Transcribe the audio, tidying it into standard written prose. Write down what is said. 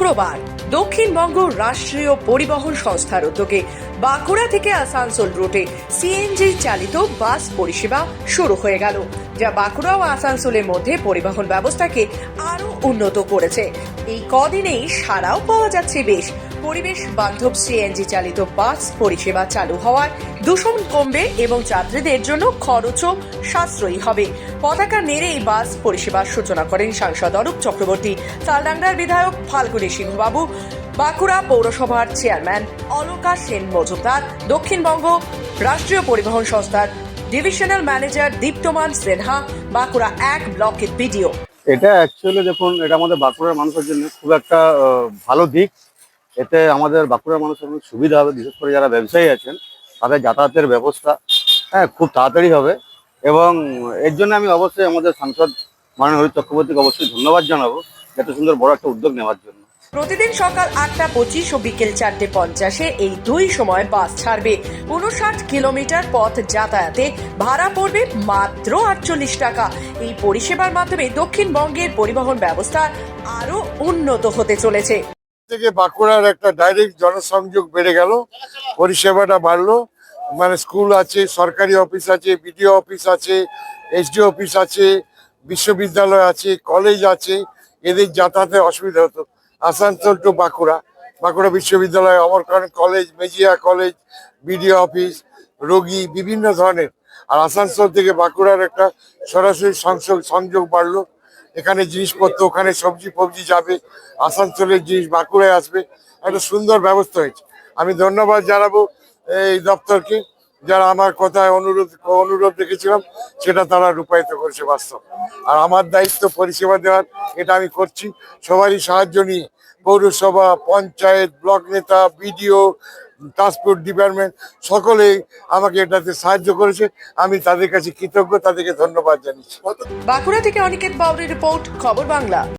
শুক্রবার দক্ষিণবঙ্গ রাষ্ট্রীয় পরিবহন সংস্থার উদ্যোগে বাঁকুড়া থেকে আসানসোল রুটে সিএনজি চালিত বাস পরিষেবা শুরু হয়ে গেল, যা বাঁকুড়া ও আসানসোলের মধ্যে পরিবহন ব্যবস্থাকে আরো উন্নত করেছে। এই কদিনেই সাড়াও পাওয়া যাচ্ছে বেশ। পরিবেশ বান্ধব সিএনজি চালিত বাস পরিষেবা চালু হওয়ায় দূষণ কমবে এবং যাত্রীদের জন্য খরচও সাশ্রয়ী হবে। পতাকা নেড়ে এই বাস পরিষেবার সূচনা করেন সাংসদ অরূপ চক্রবর্তী, তালডাংরার বিধায়ক ফাল্গুনী সিংহবাবু, বাঁকুড়া পৌরসভার চেয়ারম্যান অলকা সেন মজুমদার, দক্ষিণবঙ্গ রাষ্ট্রীয় পরিবহন সংস্থার ডিভিশনাল ম্যানেজার দীপ্তমান সিনহা, বাঁকুড়া 1 ব্লকের বিডিও। এটা অ্যাকচুয়ালি দেখুন, এটা আমাদের বাঁকুড়ার মানুষের জন্য খুব একটা ভালো দিক। এতে আমাদের বাঁকুড়ার মানুষের অনেক সুবিধা হবে, বিশেষ করে যারা ব্যবসায়ী আছেন তাদের যাতায়াতের ব্যবস্থা খুব তাড়াতাড়ি হবে। এবং এর জন্য আমি অবশ্যই আমাদের সাংসদ মাননীয় অরূপ চক্রবর্তীকে অবশ্যই ধন্যবাদ জানাবো এত সুন্দর বড় একটা উদ্যোগ নেওয়ার জন্য। প্রতিদিন সকাল 8:25 ও বিকেল 4:50 এই দুই সময় বাস ছাড়বে। 59 কিলোমিটার পথ যাতায়াতে ভাড়া পড়বে মাত্র 48 টাকা। এই পরিষেবার মাধ্যমে দক্ষিণবঙ্গের পরিবহন ব্যবস্থা আরো উন্নত হতে চলেছে। থেকে বাঁকুড়ার একটা ডাইরেক্ট জনসংযোগ বেড়ে গেল, পরিষেবাটা বাড়লো। মানে স্কুল আছে, সরকারি অফিস আছে, বিডিও অফিস আছে, এসডিও অফিস আছে, বিশ্ববিদ্যালয় আছে, কলেজ আছে। এদের যাতায়াতে অসুবিধা হতো। আসানসোল টু বাঁকুড়া, বাঁকুড়া বিশ্ববিদ্যালয়, Amarkanan college, Mejia college, BDO office, রোগী, বিভিন্ন ধরনের। আর আসানসোল থেকে বাঁকুড়ার একটা সরাসরি সংযোগ বাড়লো। এখানে জিনিসপত্র, ওখানে সবজি ফবজি যাবে, আসানসোলের জিনিস বাঁকুড়ায় আসবে। একটা সুন্দর ব্যবস্থা হয়েছে। আমি ধন্যবাদ জানাবো এই দপ্তরকে, যারা আমার কথায় অনুরোধ রেখেছিলাম সেটা তারা রূপায়িত করেছে বাস্তব। আর আমার দায়িত্ব পরিষেবা দেওয়ার, এটা আমি করছি সবারই সাহায্য নিয়ে। পৌরসভা, পঞ্চায়েত, ব্লক নেতা, বিডিও, ট্রান্সপোর্ট ডিপার্টমেন্ট সকলেই আমাকে এটাতে সাহায্য করেছে। আমি তাদের কাছে কৃতজ্ঞ, তাদেরকে ধন্যবাদ জানাচ্ছি। বাঁকুড়া থেকে অনিকেত বাউরির রিপোর্ট, খবর বাংলা।